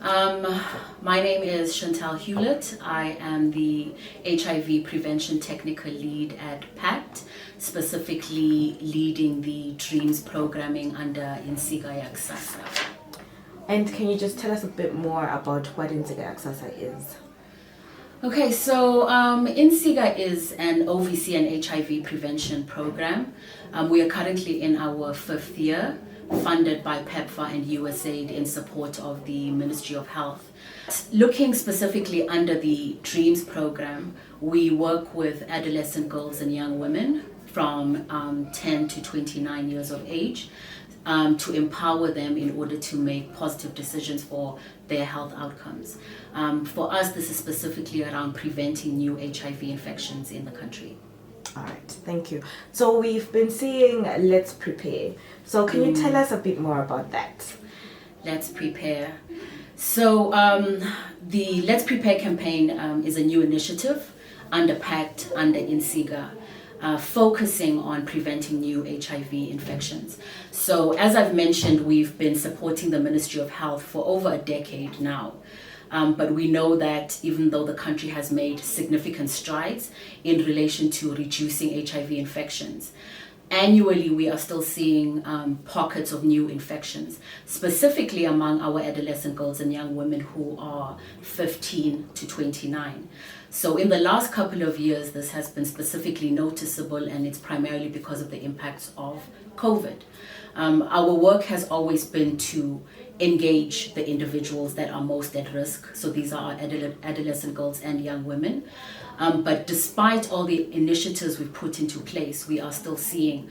Um, my name is Chantelle Hulett. I am the HIV Prevention Technical Lead at PACT, specifically leading the DREAMS programming under Insiga Yaksasa. And can you just tell us a bit more about what Insiga Yaksasa is? Okay, so Insiga is an OVC and HIV prevention program. We are currently in our 5th year, funded by PEPFAR and USAID in support of the Ministry of Health. Looking specifically under the DREAMS program, we work with adolescent girls and young women from 10 to 29 years of age to empower them in order to make positive decisions for their health outcomes. For us, this is specifically around preventing new HIV infections in the country. All right, thank you. So we've been seeing Let's PrEPare. So can you tell us a bit more about that? Let's PrEPare. So the Let's PrEPare campaign is a new initiative under PACT, under Insiga, focusing on preventing new HIV infections. So as I've mentioned, we've been supporting the Ministry of Health for over a decade now. But we know that even though the country has made significant strides in relation to reducing HIV infections, annually we are still seeing pockets of new infections, specifically among our adolescent girls and young women who are 15 to 29. So in the last couple of years, this has been specifically noticeable, and it's primarily because of the impacts of COVID. Our work has always been to engage the individuals that are most at risk. So these are our adolescent girls and young women. But despite all the initiatives we've put into place, we are still seeing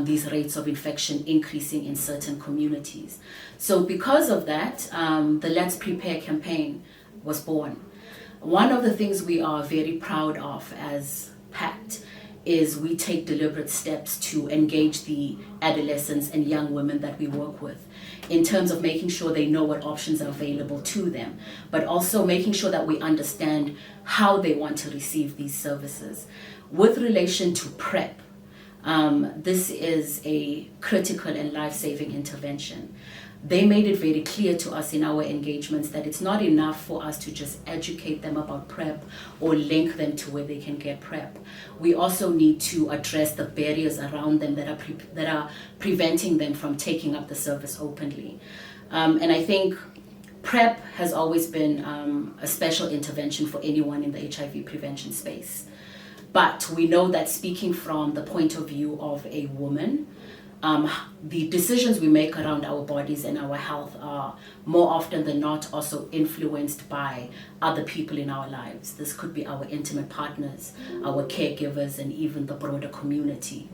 these rates of infection increasing in certain communities. So because of that, the Let's PrEPare campaign was born. One of the things we are very proud of as PACT is we take deliberate steps to engage the adolescents and young women that we work with in terms of making sure they know what options are available to them, but also making sure that we understand how they want to receive these services. With relation to PrEP, this is a critical and life-saving intervention. They made it very clear to us in our engagements that it's not enough for us to just educate them about PrEP or link them to where they can get PrEP. We also need to address the barriers around them that are preventing them from taking up the service openly. And I think PrEP has always been a special intervention for anyone in the HIV prevention space. But we know that speaking from the point of view of a woman, the decisions we make around our bodies and our health are more often than not also influenced by other people in our lives. This could be our intimate partners, our caregivers, and even the broader community.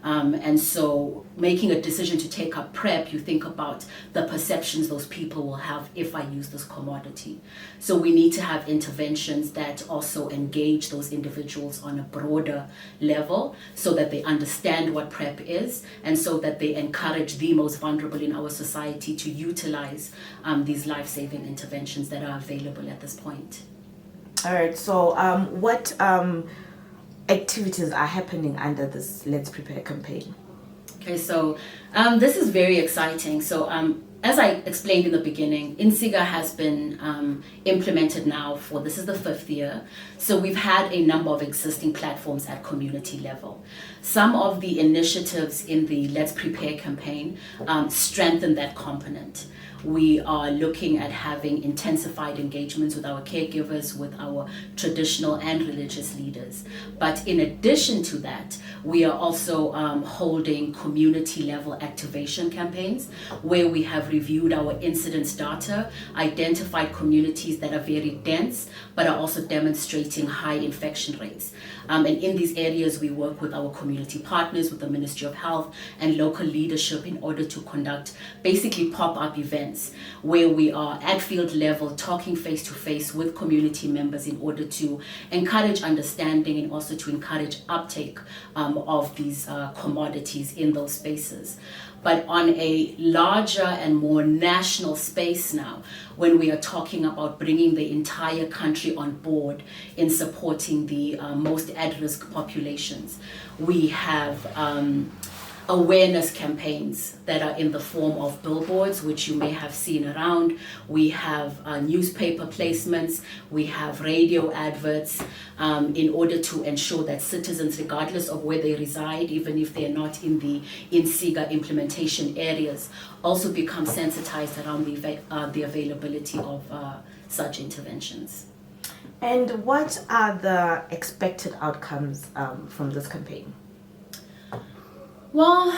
And so making a decision to take up PrEP, you think about the perceptions those people will have if I use this commodity. So we need to have interventions that also engage those individuals on a broader level so that they understand what PrEP is and so that they encourage the most vulnerable in our society to utilize these life-saving interventions that are available at this point. All right, so what activities are happening under this Let's PrEPare campaign? Okay, so this is very exciting. So as I explained in the beginning, Insiga has been implemented now for, this is the 5th year. So we've had a number of existing platforms at community level. Some of the initiatives in the Let's PrEPare campaign strengthen that component. We are looking at having intensified engagements with our caregivers, with our traditional and religious leaders. But in addition to that, we are also holding community level activation campaigns where we have reviewed our incidence data, identified communities that are very dense, but are also demonstrating high infection rates. And in these areas, we work with our community partners, with the Ministry of Health and local leadership in order to conduct basically pop-up events where we are at field level talking face to face with community members in order to encourage understanding and also to encourage uptake of these commodities in those spaces. But on a larger and more national space now, when we are talking about bringing the entire country on board in supporting the most at-risk populations, we have awareness campaigns that are in the form of billboards, which you may have seen around. We have newspaper placements, we have radio adverts, in order to ensure that citizens, regardless of where they reside, even if they're not in the INSIGA implementation areas, also become sensitized around the availability of such interventions. And what are the expected outcomes from this campaign? Well,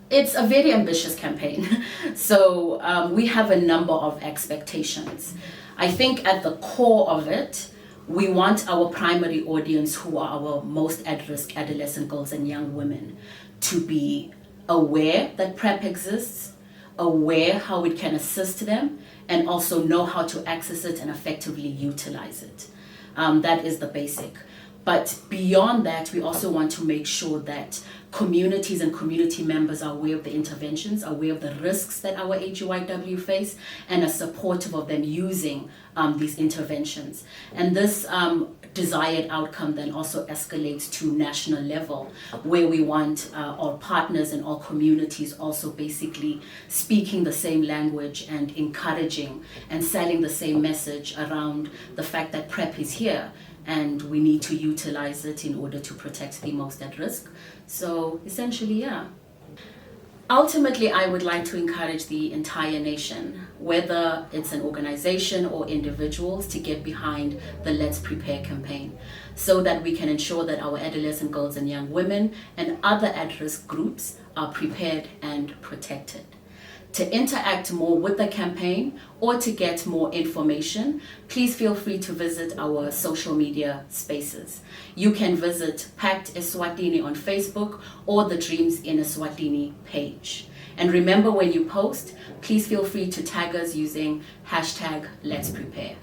it's a very ambitious campaign. So we have a number of expectations. I think at the core of it, we want our primary audience, who are our most at-risk adolescent girls and young women, to be aware that PrEP exists, aware how it can assist them, and also know how to access it and effectively utilize it. That is the basic. But beyond that, we also want to make sure that communities and community members are aware of the interventions, aware of the risks that our AGYW face, and are supportive of them using these interventions. And this desired outcome then also escalates to national level, where we want our partners and all communities also basically speaking the same language and encouraging and selling the same message around the fact that PrEP is here and we need to utilize it in order to protect the most at risk. So essentially, yeah. Ultimately, I would like to encourage the entire nation, whether it's an organization or individuals, to get behind the Let's PrEPare campaign, so that we can ensure that our adolescent girls and young women and other at-risk groups are prepared and protected. To interact more with the campaign or to get more information, please feel free to visit our social media spaces. You can visit Pact Eswatini on Facebook or the Dreams in Eswatini page. And remember, when you post, please feel free to tag us using #Let'sPrEPare.